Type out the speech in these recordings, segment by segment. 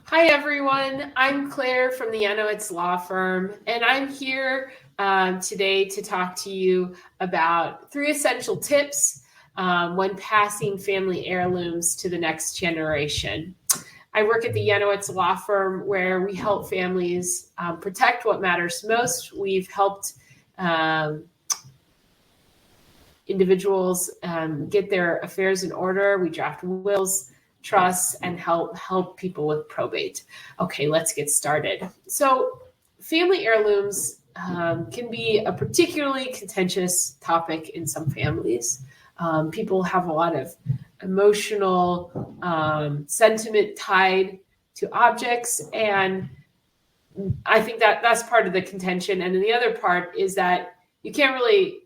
Hi, everyone. I'm Claire from the Yanowitz Law Firm, and I'm here today to talk to you about 3 essential tips when passing family heirlooms to the next generation. I work at the Yanowitz Law Firm, where we help families protect what matters most. We've helped individuals get their affairs in order. We draft wills, trusts, and help people with probate. Okay, let's get started. So family heirlooms can be a particularly contentious topic in some families. People have a lot of emotional sentiment tied to objects, and I think that's part of the contention. And then the other part is that you can't really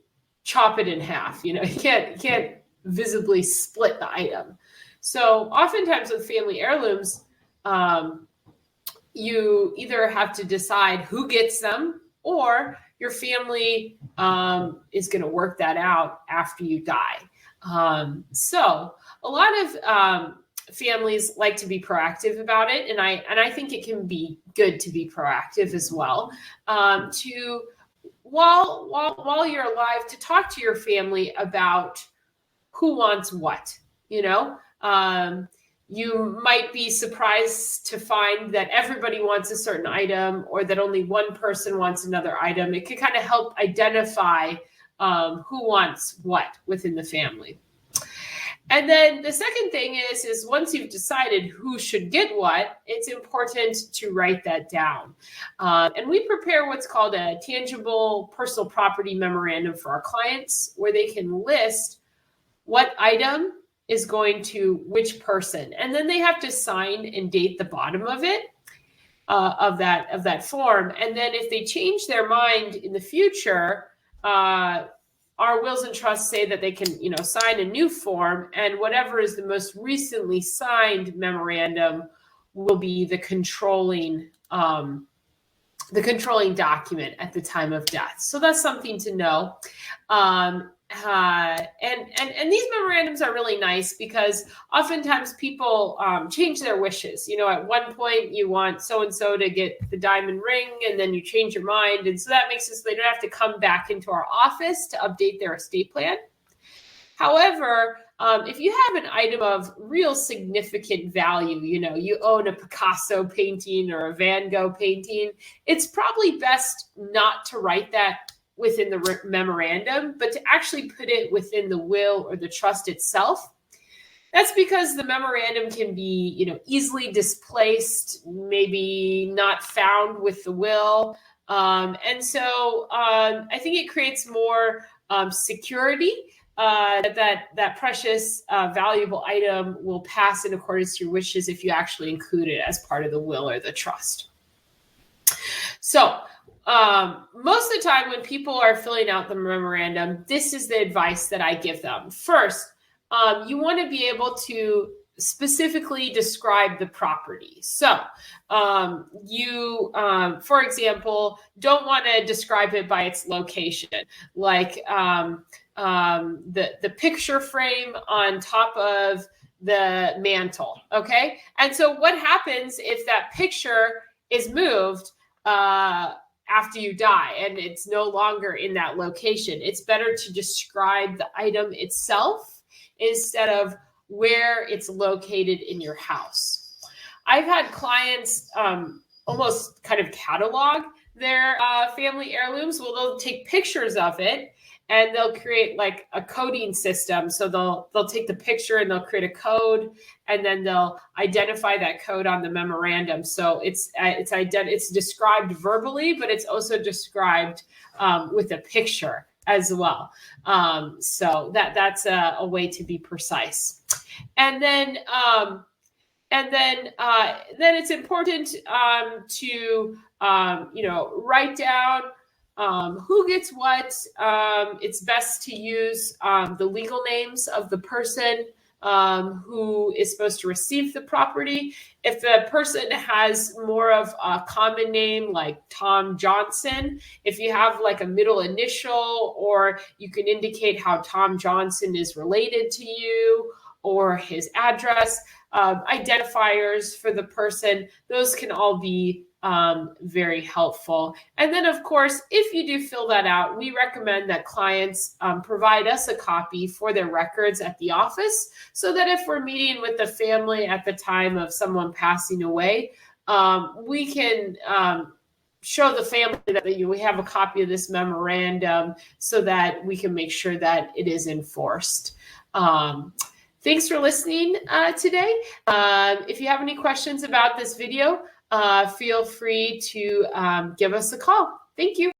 chop it in half. You can't visibly split the item. So oftentimes with family heirlooms, you either have to decide who gets them, or your family is going to work that out after you die. So a lot of families like to be proactive about it, and I think it can be good to be proactive as well. To while you're alive, to talk to your family about who wants what. You might be surprised to find that everybody wants a certain item, or that only one person wants another item. It can kind of help identify who wants what within the family. And then the second thing is once you've decided who should get what, it's important to write that down. And we prepare what's called a tangible personal property memorandum for our clients, where they can list what item is going to which person. And then they have to sign and date the bottom of it, of that form. And then if they change their mind in the future, our wills and trusts say that they can, sign a new form, and whatever is the most recently signed memorandum will be the controlling document at the time of death. So that's something to know. And these memorandums are really nice because oftentimes people change their wishes. At one point you want so-and-so to get the diamond ring, and then you change your mind. And so that makes it so they don't have to come back into our office to update their estate plan. However, if you have an item of real significant value, you own a Picasso painting or a Van Gogh painting, it's probably best not to write that within the memorandum, but to actually put it within the will or the trust itself. That's because the memorandum can be, easily displaced, maybe not found with the will. And so I think it creates more security that precious, valuable item will pass in accordance to your wishes if you actually include it as part of the will or the trust. So most of the time when people are filling out the memorandum, this is the advice that I give them. First, you want to be able to specifically describe the property. So you, for example, don't want to describe it by its location, like the picture frame on top of the mantle. Okay. And so what happens if that picture is moved after you die and it's no longer in that location? It's better to describe the item itself instead of where it's located in your house. I've had clients almost kind of catalog their family heirlooms. Well, they'll take pictures of it and they'll create like a coding system. So they'll take the picture and they'll create a code, and then they'll identify that code on the memorandum. So it's described verbally, but it's also described with a picture as well. So that's a way to be precise. And then it's important to write down who gets what. It's best to use the legal names of the person who is supposed to receive the property. If the person has more of a common name like Tom Johnson, if you have like a middle initial, or you can indicate how Tom Johnson is related to you, or his address, identifiers for the person. Those can all be very helpful. And then, of course, if you do fill that out, we recommend that clients provide us a copy for their records at the office, so that if we're meeting with the family at the time of someone passing away, we can show the family that we have a copy of this memorandum, so that we can make sure that it is enforced. Thanks for listening today. If you have any questions about this video, feel free to give us a call. Thank you.